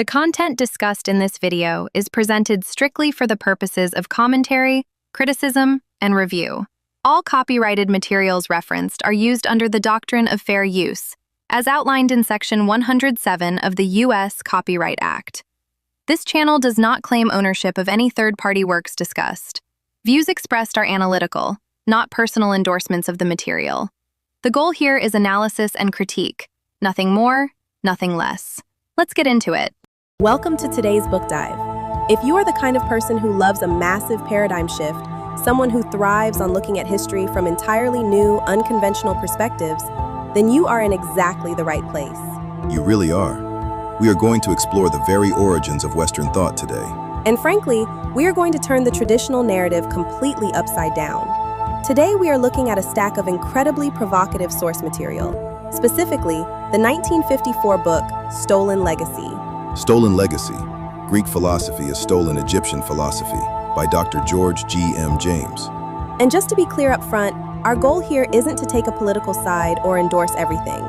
The content discussed in this video is presented strictly for the purposes of commentary, criticism, and review. All copyrighted materials referenced are used under the doctrine of fair use, as outlined in Section 107 of the U.S. Copyright Act. This channel does not claim ownership of any third-party works discussed. Views expressed are analytical, not personal endorsements of the material. The goal here is analysis and critique. Nothing more, nothing less. Let's get into it. Welcome to today's book dive. If you are the kind of person who loves a massive paradigm shift, someone who thrives on looking at history from entirely new, unconventional perspectives, then you are in exactly the right place. You really are. We are going to explore the very origins of Western thought today. And frankly, we are going to turn the traditional narrative completely upside down. Today we are looking at a stack of incredibly provocative source material, specifically the 1954 book, Stolen Legacy. Stolen Legacy, Greek Philosophy is Stolen Egyptian Philosophy, by Dr. George G. M. James. And just to be clear up front, our goal here isn't to take a political side or endorse everything.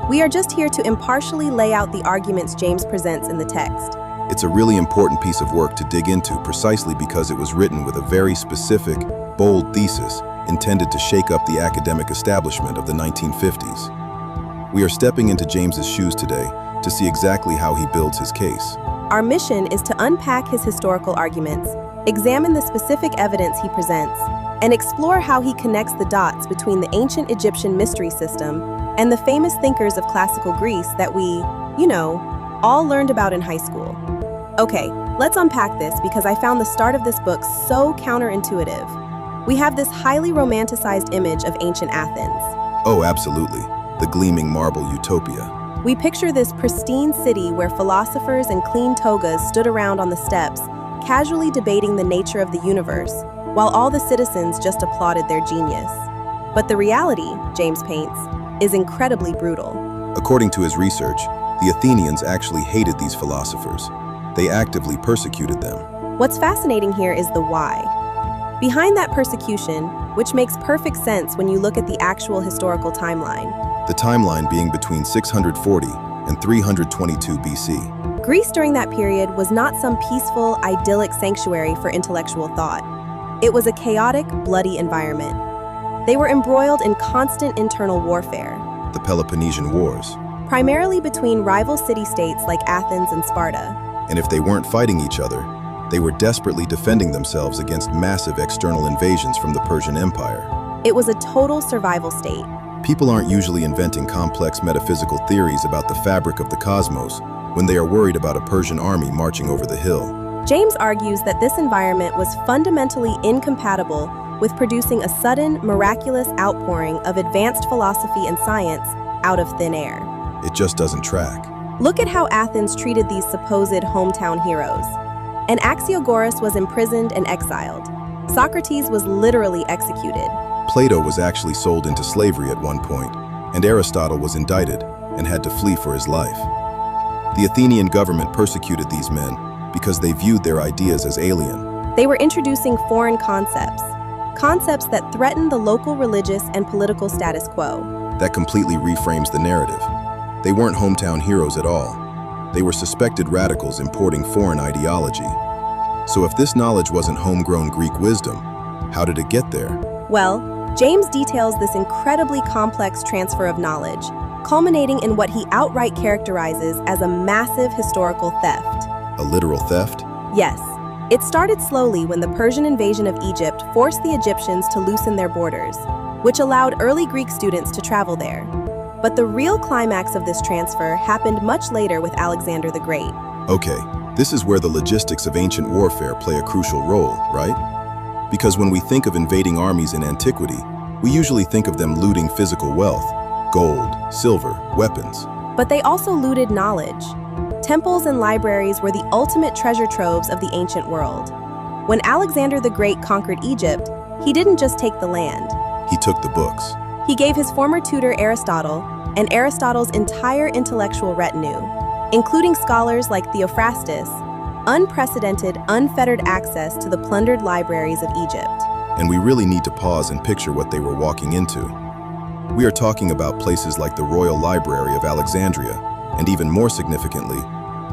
We are just here to impartially lay out the arguments James presents in the text. It's a really important piece of work to dig into precisely because it was written with a very specific, bold thesis intended to shake up the academic establishment of the 1950s. We are stepping into James's shoes today to see exactly how he builds his case. Our mission is to unpack his historical arguments, examine the specific evidence he presents, and explore how he connects the dots between the ancient Egyptian mystery system and the famous thinkers of classical Greece that we, all learned about in high school. Okay, let's unpack this because I found the start of this book so counterintuitive. We have this highly romanticized image of ancient Athens. Oh, absolutely. The gleaming marble utopia. We picture this pristine city where philosophers in clean togas stood around on the steps, casually debating the nature of the universe, while all the citizens just applauded their genius. But the reality, James paints, is incredibly brutal. According to his research, the Athenians actually hated these philosophers. They actively persecuted them. What's fascinating here is the why. Behind that persecution, which makes perfect sense when you look at the actual historical timeline. The timeline being between 640 and 322 BC. Greece during that period was not some peaceful, idyllic sanctuary for intellectual thought. It was a chaotic, bloody environment. They were embroiled in constant internal warfare. The Peloponnesian Wars. Primarily between rival city-states like Athens and Sparta. And if they weren't fighting each other, they were desperately defending themselves against massive external invasions from the Persian Empire. It was a total survival state. People aren't usually inventing complex metaphysical theories about the fabric of the cosmos when they are worried about a Persian army marching over the hill. James argues that this environment was fundamentally incompatible with producing a sudden, miraculous outpouring of advanced philosophy and science out of thin air. It just doesn't track. Look at how Athens treated these supposed hometown heroes. Anaxagoras was imprisoned and exiled. Socrates was literally executed. Plato was actually sold into slavery at one point, and Aristotle was indicted and had to flee for his life. The Athenian government persecuted these men because they viewed their ideas as alien. They were introducing foreign concepts that threatened the local religious and political status quo. That completely reframes the narrative. They weren't hometown heroes at all. They were suspected radicals importing foreign ideology. So if this knowledge wasn't homegrown Greek wisdom, how did it get there? Well, James details this incredibly complex transfer of knowledge, culminating in what he outright characterizes as a massive historical theft. A literal theft? Yes. It started slowly when the Persian invasion of Egypt forced the Egyptians to loosen their borders, which allowed early Greek students to travel there. But the real climax of this transfer happened much later with Alexander the Great. Okay, this is where the logistics of ancient warfare play a crucial role, right? Because when we think of invading armies in antiquity, we usually think of them looting physical wealth, gold, silver, weapons. But they also looted knowledge. Temples and libraries were the ultimate treasure troves of the ancient world. When Alexander the Great conquered Egypt, he didn't just take the land. He took the books. He gave his former tutor Aristotle and Aristotle's entire intellectual retinue, including scholars like Theophrastus, unprecedented, unfettered access to the plundered libraries of Egypt. And we really need to pause and picture what they were walking into. We are talking about places like the Royal Library of Alexandria, and even more significantly,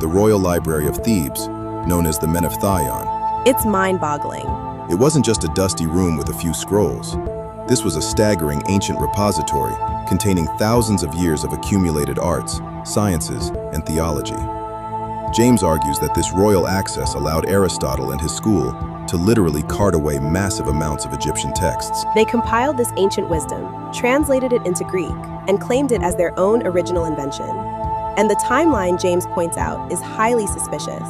the Royal Library of Thebes, known as the Menephthion. It's mind-boggling. It wasn't just a dusty room with a few scrolls. This was a staggering ancient repository containing thousands of years of accumulated arts, sciences, and theology. James argues that this royal access allowed Aristotle and his school to literally cart away massive amounts of Egyptian texts. They compiled this ancient wisdom, translated it into Greek, and claimed it as their own original invention. And the timeline, James points out, is highly suspicious.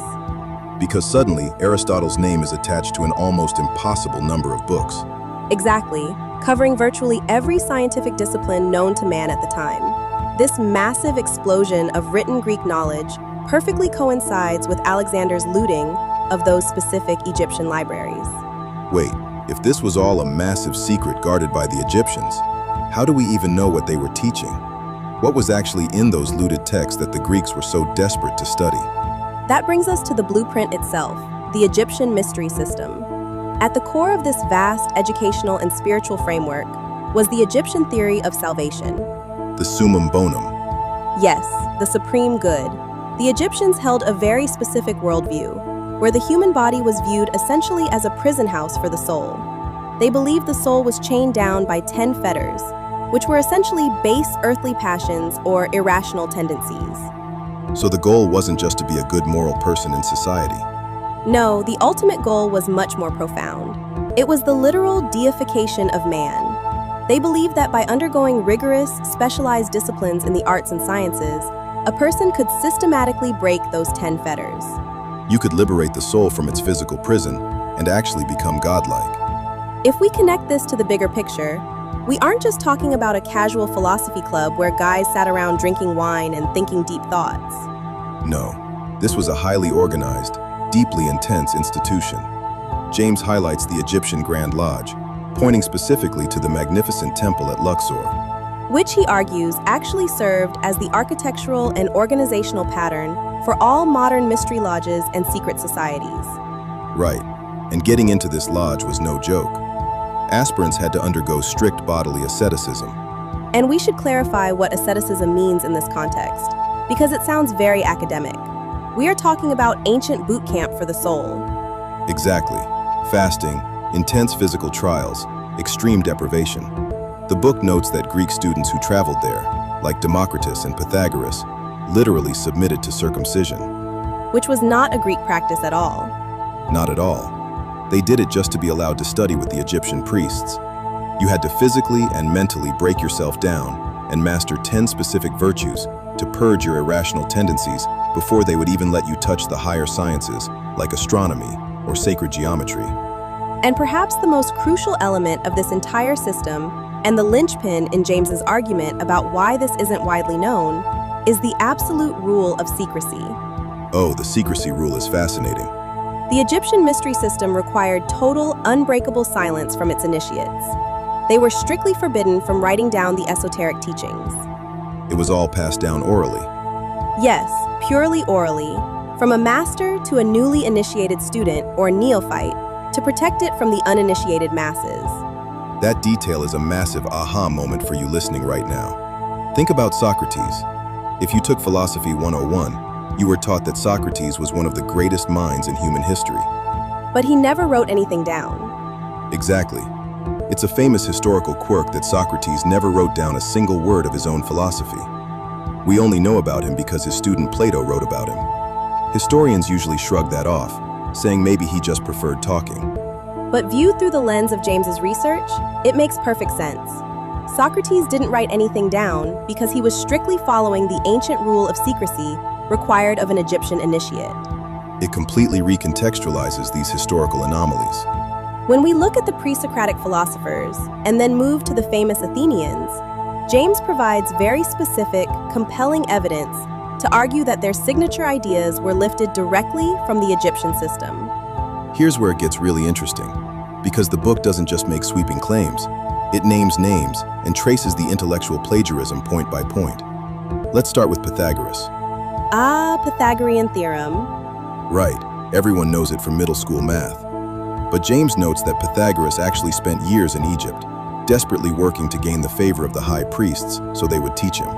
Because suddenly, Aristotle's name is attached to an almost impossible number of books. Exactly, covering virtually every scientific discipline known to man at the time. This massive explosion of written Greek knowledge perfectly coincides with Alexander's looting of those specific Egyptian libraries. Wait, if this was all a massive secret guarded by the Egyptians, how do we even know what they were teaching? What was actually in those looted texts that the Greeks were so desperate to study? That brings us to the blueprint itself, the Egyptian mystery system. At the core of this vast educational and spiritual framework was the Egyptian theory of salvation. The summum bonum. Yes, the supreme good. The Egyptians held a very specific worldview, where the human body was viewed essentially as a prison house for the soul. They believed the soul was chained down by 10 fetters, which were essentially base earthly passions or irrational tendencies. So the goal wasn't just to be a good moral person in society. No, the ultimate goal was much more profound. It was the literal deification of man. They believed that by undergoing rigorous, specialized disciplines in the arts and sciences, a person could systematically break those 10 fetters. You could liberate the soul from its physical prison and actually become godlike. If we connect this to the bigger picture, we aren't just talking about a casual philosophy club where guys sat around drinking wine and thinking deep thoughts. No, this was a highly organized, deeply intense institution. James highlights the Egyptian Grand Lodge, pointing specifically to the magnificent temple at Luxor, which he argues actually served as the architectural and organizational pattern for all modern mystery lodges and secret societies. Right, and getting into this lodge was no joke. Aspirants had to undergo strict bodily asceticism. And we should clarify what asceticism means in this context, because it sounds very academic. We are talking about ancient boot camp for the soul. Exactly. Fasting, intense physical trials, extreme deprivation. The book notes that Greek students who traveled there, like Democritus and Pythagoras, literally submitted to circumcision. Which was not a Greek practice at all. Not at all. They did it just to be allowed to study with the Egyptian priests. You had to physically and mentally break yourself down and master 10 specific virtues to purge your irrational tendencies before they would even let you touch the higher sciences, like astronomy or sacred geometry. And perhaps the most crucial element of this entire system, and the linchpin in James's argument about why this isn't widely known, is the absolute rule of secrecy. Oh, the secrecy rule is fascinating. The Egyptian mystery system required total, unbreakable silence from its initiates. They were strictly forbidden from writing down the esoteric teachings. It was all passed down orally. Yes, purely orally, from a master to a newly initiated student or neophyte, to protect it from the uninitiated masses. That detail is a massive aha moment for you listening right now. Think about Socrates. If you took Philosophy 101, you were taught that Socrates was one of the greatest minds in human history. But he never wrote anything down. Exactly. It's a famous historical quirk that Socrates never wrote down a single word of his own philosophy. We only know about him because his student Plato wrote about him. Historians usually shrug that off, saying maybe he just preferred talking. But viewed through the lens of James's research, it makes perfect sense. Socrates didn't write anything down because he was strictly following the ancient rule of secrecy required of an Egyptian initiate. It completely recontextualizes these historical anomalies. When we look at the pre-Socratic philosophers and then move to the famous Athenians, James provides very specific, compelling evidence to argue that their signature ideas were lifted directly from the Egyptian system. Here's where it gets really interesting, because the book doesn't just make sweeping claims, it names names and traces the intellectual plagiarism point by point. Let's start with Pythagoras. Ah, Pythagorean theorem. Right, everyone knows it from middle school math. But James notes that Pythagoras actually spent years in Egypt, desperately working to gain the favor of the high priests so they would teach him.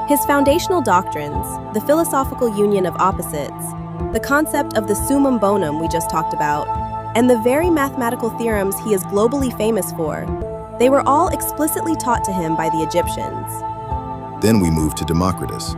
His foundational doctrines, the philosophical union of opposites, the concept of the summum bonum we just talked about, and the very mathematical theorems he is globally famous for, they were all explicitly taught to him by the Egyptians. Then we move to Democritus.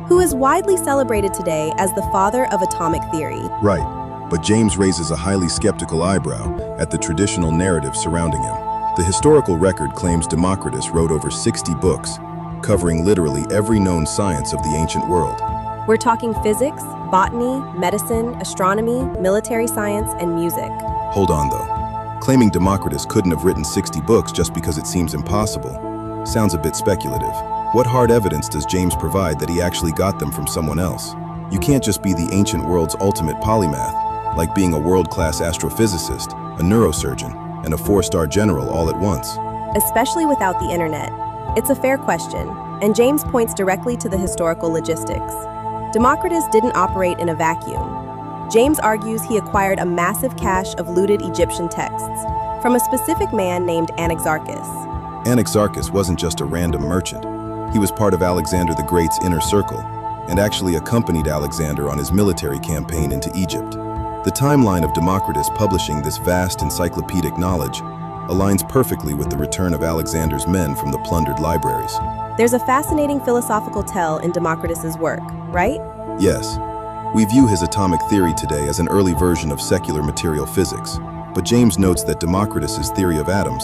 Who is widely celebrated today as the father of atomic theory. Right, but James raises a highly skeptical eyebrow at the traditional narrative surrounding him. The historical record claims Democritus wrote over 60 books, covering literally every known science of the ancient world. We're talking physics, botany, medicine, astronomy, military science, and music. Hold on though. Claiming Democritus couldn't have written 60 books just because it seems impossible sounds a bit speculative. What hard evidence does James provide that he actually got them from someone else? You can't just be the ancient world's ultimate polymath, like being a world-class astrophysicist, a neurosurgeon, and a 4-star general all at once. Especially without the internet. It's a fair question, and James points directly to the historical logistics. Democritus didn't operate in a vacuum. James argues he acquired a massive cache of looted Egyptian texts from a specific man named Anaxarchus. Anaxarchus wasn't just a random merchant. He was part of Alexander the Great's inner circle, and actually accompanied Alexander on his military campaign into Egypt. The timeline of Democritus publishing this vast encyclopedic knowledge aligns perfectly with the return of Alexander's men from the plundered libraries. There's a fascinating philosophical tell in Democritus's work, right? Yes. We view his atomic theory today as an early version of secular material physics, but James notes that Democritus's theory of atoms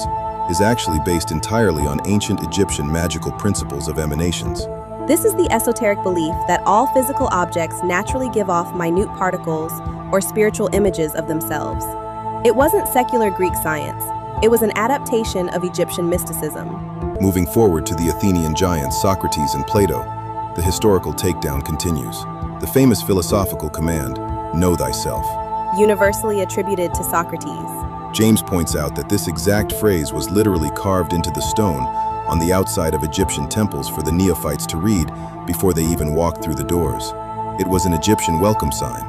is actually based entirely on ancient Egyptian magical principles of emanations. This is the esoteric belief that all physical objects naturally give off minute particles or spiritual images of themselves. It wasn't secular Greek science. It was an adaptation of Egyptian mysticism. Moving forward to the Athenian giants Socrates and Plato, the historical takedown continues. The famous philosophical command, "Know thyself," universally attributed to Socrates. James points out that this exact phrase was literally carved into the stone on the outside of Egyptian temples for the neophytes to read before they even walked through the doors. It was an Egyptian welcome sign,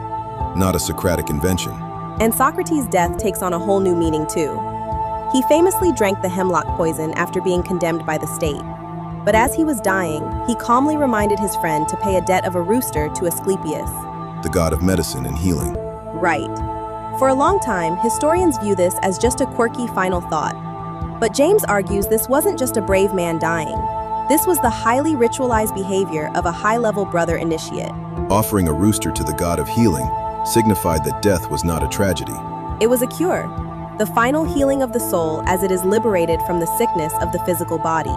not a Socratic invention. And Socrates' death takes on a whole new meaning too. He famously drank the hemlock poison after being condemned by the state. But as he was dying, he calmly reminded his friend to pay a debt of a rooster to Asclepius, The god of medicine and healing. Right. For a long time, historians view this as just a quirky final thought. But James argues this wasn't just a brave man dying. This was the highly ritualized behavior of a high-level brother initiate. Offering a rooster to the god of healing signified that death was not a tragedy. It was a cure, the final healing of the soul as it is liberated from the sickness of the physical body.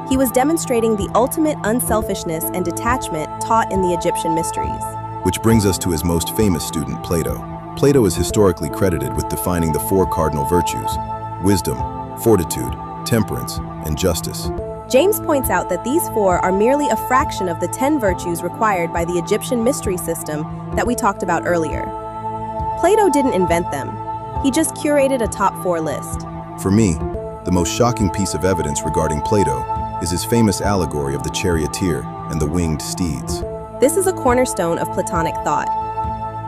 He was demonstrating the ultimate unselfishness and detachment taught in the Egyptian mysteries. Which brings us to his most famous student, Plato. Plato is historically credited with defining the 4 cardinal virtues: wisdom, fortitude, temperance, and justice. James points out that these 4 are merely a fraction of the 10 virtues required by the Egyptian mystery system that we talked about earlier. Plato didn't invent them. He just curated a top 4 list. For me, the most shocking piece of evidence regarding Plato is his famous allegory of the charioteer and the winged steeds. This is a cornerstone of Platonic thought.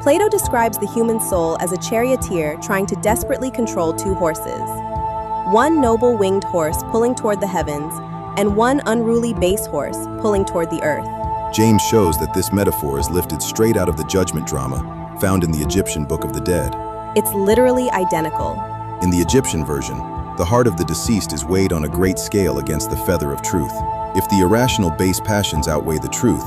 Plato describes the human soul as a charioteer trying to desperately control 2 horses. One noble winged horse pulling toward the heavens, and one unruly base horse pulling toward the earth. James shows that this metaphor is lifted straight out of the judgment drama found in the Egyptian Book of the Dead. It's literally identical. In the Egyptian version, the heart of the deceased is weighed on a great scale against the feather of truth. If the irrational base passions outweigh the truth,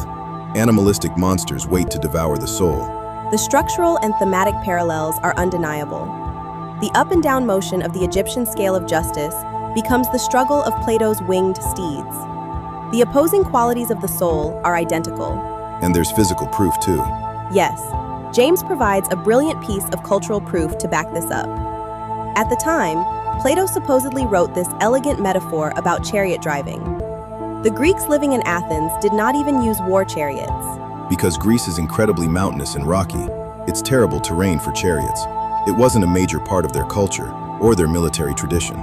animalistic monsters wait to devour the soul. The structural and thematic parallels are undeniable. The up and down motion of the Egyptian scale of justice becomes the struggle of Plato's winged steeds. The opposing qualities of the soul are identical. And there's physical proof too. Yes, James provides a brilliant piece of cultural proof to back this up. At the time, Plato supposedly wrote this elegant metaphor about chariot driving. The Greeks living in Athens did not even use war chariots. Because Greece is incredibly mountainous and rocky, it's terrible terrain for chariots. It wasn't a major part of their culture or their military tradition.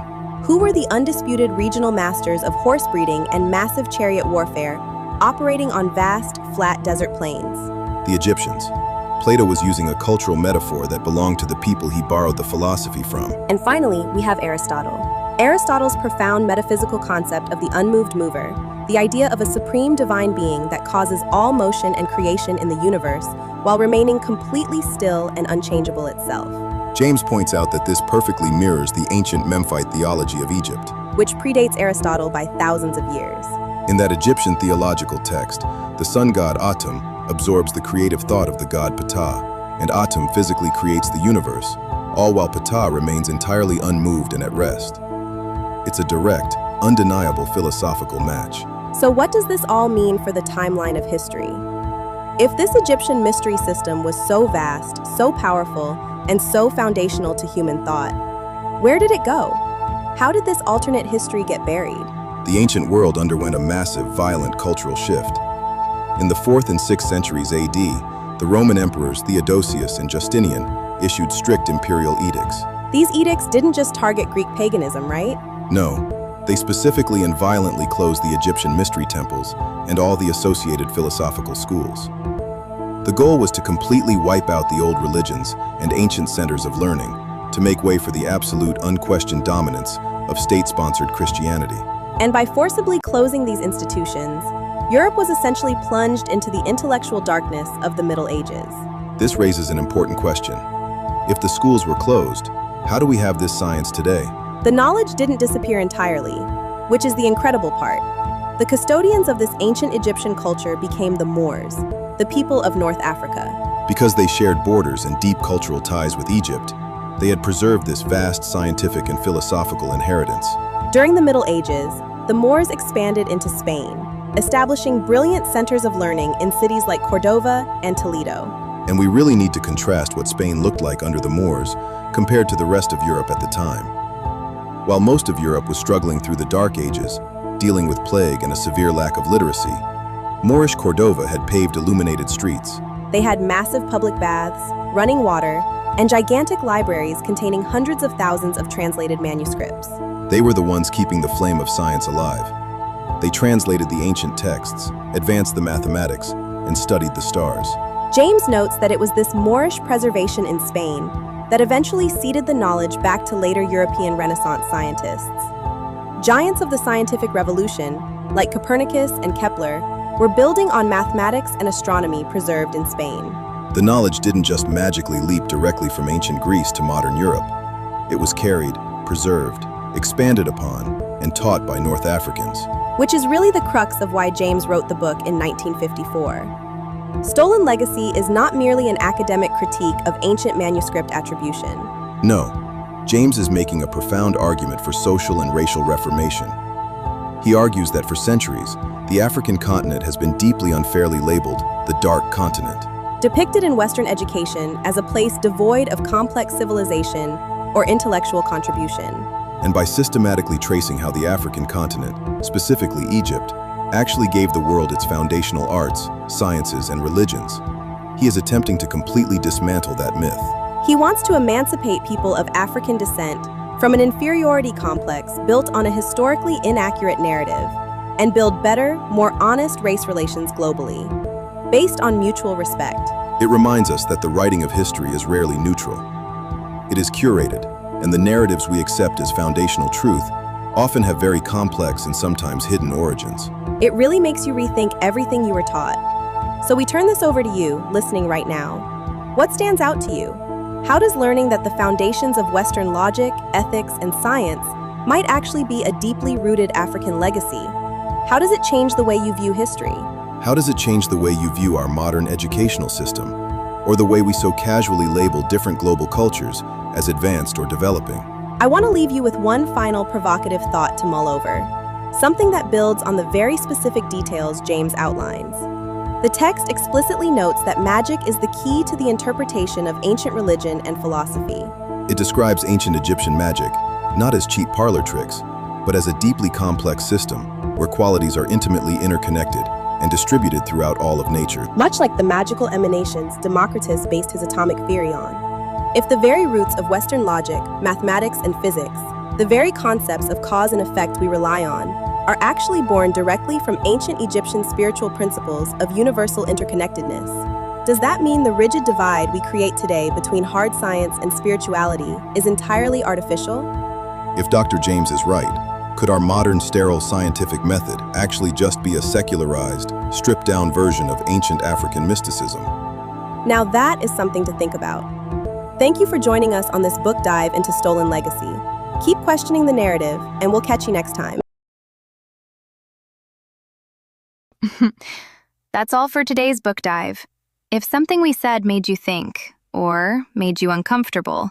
Who were the undisputed regional masters of horse breeding and massive chariot warfare, operating on vast, flat desert plains? The Egyptians. Plato was using a cultural metaphor that belonged to the people he borrowed the philosophy from. And finally, we have Aristotle. Aristotle's profound metaphysical concept of the unmoved mover the idea of a supreme divine being that causes all motion and creation in the universe while remaining completely still and unchangeable itself, James points out that this perfectly mirrors the ancient Memphite theology of Egypt. which predates Aristotle by thousands of years. In that Egyptian theological text, the sun god Atum absorbs the creative thought of the god Ptah, and Atum physically creates the universe, all while Ptah remains entirely unmoved and at rest. It's a direct, undeniable philosophical match. So what does this all mean for the timeline of history? If this Egyptian mystery system was so vast, so powerful, and so foundational to human thought, where did it go? How did this alternate history get buried? The ancient world underwent a massive, violent cultural shift. In the 4th and 6th centuries AD, the Roman emperors Theodosius and Justinian issued strict imperial edicts. These edicts didn't just target Greek paganism, right? No, they specifically and violently closed the Egyptian mystery temples and all the associated philosophical schools. The goal was to completely wipe out the old religions and ancient centers of learning to make way for the absolute, unquestioned dominance of state-sponsored Christianity. And by forcibly closing these institutions, Europe was essentially plunged into the intellectual darkness of the Middle Ages. This raises an important question. If the schools were closed, how do we have this science today? The knowledge didn't disappear entirely, which is the incredible part. The custodians of this ancient Egyptian culture became the Moors, the people of North Africa. Because they shared borders and deep cultural ties with Egypt, they had preserved this vast scientific and philosophical inheritance. During the Middle Ages, the Moors expanded into Spain, establishing brilliant centers of learning in cities like Cordova and Toledo. And we really need to contrast what Spain looked like under the Moors compared to the rest of Europe at the time. While most of Europe was struggling through the Dark Ages, dealing with plague and a severe lack of literacy, Moorish Cordova had paved illuminated streets. They had massive public baths, running water, and gigantic libraries containing hundreds of thousands of translated manuscripts. They were the ones keeping the flame of science alive. They translated the ancient texts, advanced the mathematics, and studied the stars. James notes that it was this Moorish preservation in Spain that eventually ceded the knowledge back to later European Renaissance scientists. Giants of the scientific revolution, like Copernicus and Kepler, were building on mathematics and astronomy preserved in Spain. The knowledge didn't just magically leap directly from ancient Greece to modern Europe. It was carried, preserved, expanded upon, and taught by North Africans. Which is really the crux of why James wrote the book in 1954. Stolen Legacy is not merely an academic critique of ancient manuscript attribution. No, James is making a profound argument for social and racial reformation. He argues that for centuries, the African continent has been deeply unfairly labeled the Dark Continent. Depicted in Western education as a place devoid of complex civilization or intellectual contribution. And by systematically tracing how the African continent, specifically Egypt, actually gave the world its foundational arts, sciences, and religions, he is attempting to completely dismantle that myth. He wants to emancipate people of African descent from an inferiority complex built on a historically inaccurate narrative and build better, more honest race relations globally, based on mutual respect. It reminds us that the writing of history is rarely neutral. It is curated, and the narratives we accept as foundational truth often have very complex and sometimes hidden origins. It really makes you rethink everything you were taught. So we turn this over to you, listening right now. What stands out to you? How does learning that the foundations of Western logic, ethics, and science might actually be a deeply rooted African legacy? How does it change the way you view history? How does it change the way you view our modern educational system, or the way we so casually label different global cultures as advanced or developing? I want to leave you with one final provocative thought to mull over, something that builds on the very specific details James outlines. The text explicitly notes that magic is the key to the interpretation of ancient religion and philosophy. It describes ancient Egyptian magic, not as cheap parlor tricks, but as a deeply complex system where qualities are intimately interconnected and distributed throughout all of nature. Much like the magical emanations Democritus based his atomic theory on. If the very roots of Western logic, mathematics, and physics, the very concepts of cause and effect we rely on, are actually born directly from ancient Egyptian spiritual principles of universal interconnectedness, does that mean the rigid divide we create today between hard science and spirituality is entirely artificial? If Dr. James is right, Could our modern sterile scientific method actually just be a secularized, stripped-down version of ancient African mysticism? Now that is something to think about. Thank you for joining us on this book dive into stolen legacy. Keep questioning the narrative, and we'll catch you next time. That's all for today's book dive. If something we said made you think, or made you uncomfortable,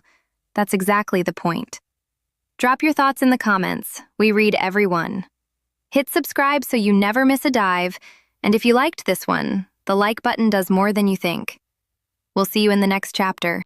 that's exactly the point. Drop your thoughts in the comments. We read every one. Hit subscribe so you never miss a dive, and if you liked this one, the like button does more than you think. We'll see you in the next chapter.